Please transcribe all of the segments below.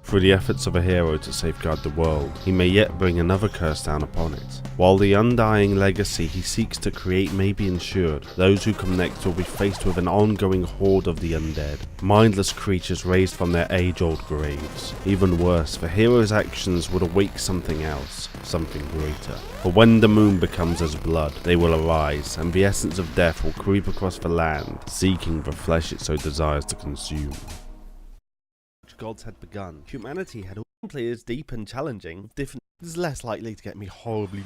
Through the efforts of a hero to safeguard the world, he may yet bring another curse down upon it. While the undying legacy he seeks to create may be ensured, those who come next will be faced with an ongoing horde of the undead, mindless creatures raised from their age-old graves. Even worse, the hero's actions would awake something else, something greater. For when the moon becomes as blood, they will arise, and the essence of death will creep across the land, seeking the flesh it so desires to consume. Gods had begun. Humanity had all players deep and challenging. Different is less likely to get me horribly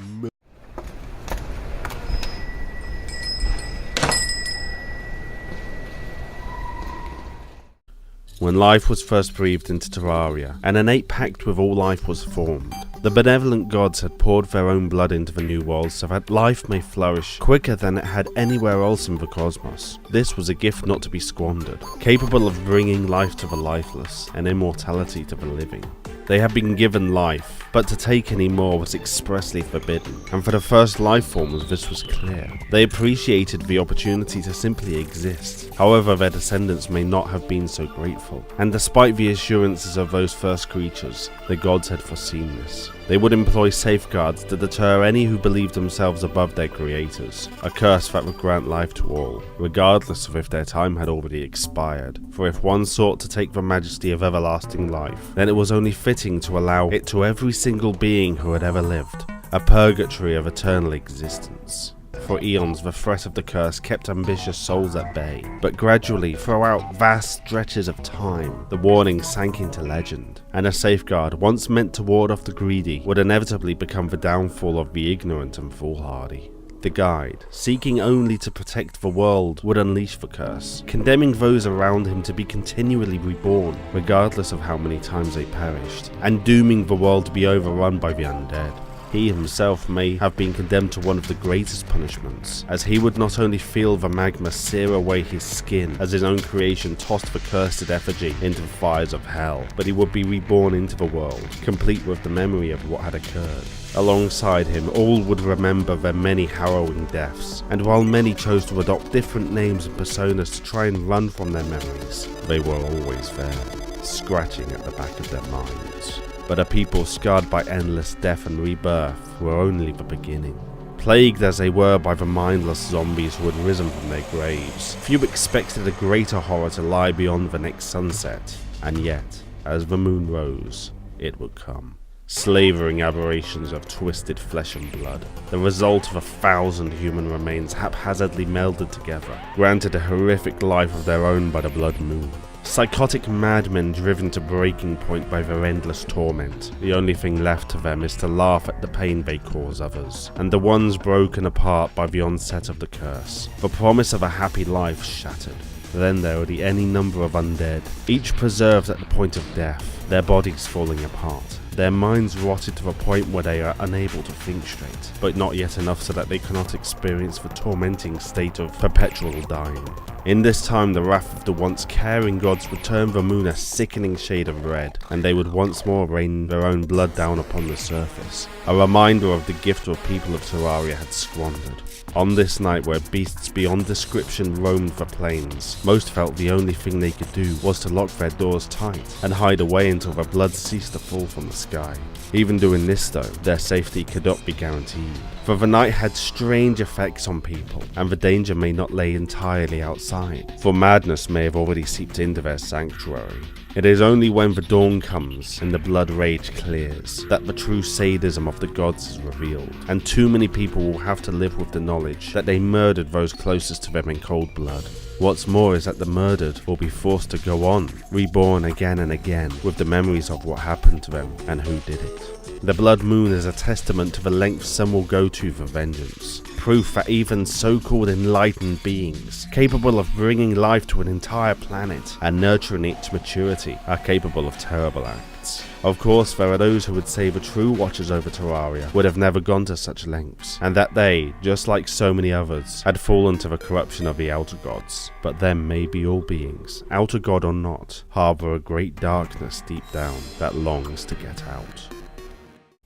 When life was first breathed into Terraria, an innate pact with all life was formed. The benevolent gods had poured their own blood into the new world so that life may flourish quicker than it had anywhere else in the cosmos. This was a gift not to be squandered, capable of bringing life to the lifeless and immortality to the living. They had been given life, but to take any more was expressly forbidden, and for the first life forms this was clear. They appreciated the opportunity to simply exist. However, their descendants may not have been so grateful, and despite the assurances of those first creatures, the gods had foreseen this. They would employ safeguards to deter any who believed themselves above their creators, a curse that would grant life to all, regardless of if their time had already expired. For if one sought to take the majesty of everlasting life, then it was only fitting to allow it to every single being who had ever lived, a purgatory of eternal existence. For eons, the threat of the curse kept ambitious souls at bay, but gradually, throughout vast stretches of time, the warning sank into legend, and a safeguard once meant to ward off the greedy would inevitably become the downfall of the ignorant and foolhardy. The guide, seeking only to protect the world, would unleash the curse, condemning those around him to be continually reborn, regardless of how many times they perished, and dooming the world to be overrun by the undead. He himself may have been condemned to one of the greatest punishments, as he would not only feel the magma sear away his skin as his own creation tossed the cursed effigy into the fires of hell, but he would be reborn into the world, complete with the memory of what had occurred. Alongside him, all would remember their many harrowing deaths, and while many chose to adopt different names and personas to try and run from their memories, they were always there, scratching at the back of their minds. But a people scarred by endless death and rebirth were only the beginning. Plagued as they were by the mindless zombies who had risen from their graves, few expected a greater horror to lie beyond the next sunset, and yet, as the moon rose, it would come. Slavering aberrations of twisted flesh and blood, the result of 1,000 human remains haphazardly melded together, granted a horrific life of their own by the blood moon. Psychotic madmen driven to breaking point by their endless torment. The only thing left to them is to laugh at the pain they cause others, and the ones broken apart by the onset of the curse. The promise of a happy life shattered. Then there were any number of undead, each preserved at the point of death, their bodies falling apart. Their minds rotted to a point where they are unable to think straight, but not yet enough so that they cannot experience the tormenting state of perpetual dying. In this time, the wrath of the once caring gods would turn the moon a sickening shade of red, and they would once more rain their own blood down upon the surface, a reminder of the gift the people of Terraria had squandered. On this night where beasts beyond description roamed the plains, most felt the only thing they could do was to lock their doors tight and hide away until the blood ceased to fall from the sky. Even doing this though, their safety could not be guaranteed, for the night had strange effects on people, and the danger may not lay entirely outside, for madness may have already seeped into their sanctuary. It is only when the dawn comes and the blood rage clears that the true sadism of the gods is revealed, and too many people will have to live with the knowledge that they murdered those closest to them in cold blood. What's more is that the murdered will be forced to go on, reborn again and again, with the memories of what happened to them and who did it. The blood moon is a testament to the lengths some will go to for vengeance. Proof that even so-called enlightened beings, capable of bringing life to an entire planet and nurturing it to maturity, are capable of terrible acts. Of course, there are those who would say the true watchers over Terraria would have never gone to such lengths, and that they, just like so many others, had fallen to the corruption of the outer gods. But then maybe all beings, outer god or not, harbour a great darkness deep down that longs to get out.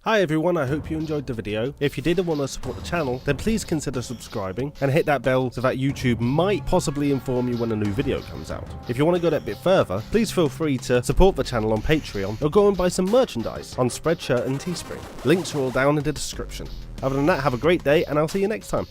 Hi everyone, I hope you enjoyed the video. If you did and want to support the channel, then please consider subscribing and hit that bell so that YouTube might possibly inform you when a new video comes out. If you want to go that bit further, please feel free to support the channel on Patreon or go and buy some merchandise on Spreadshirt and Teespring. Links are all down in the description. Other than that, have a great day and I'll see you next time.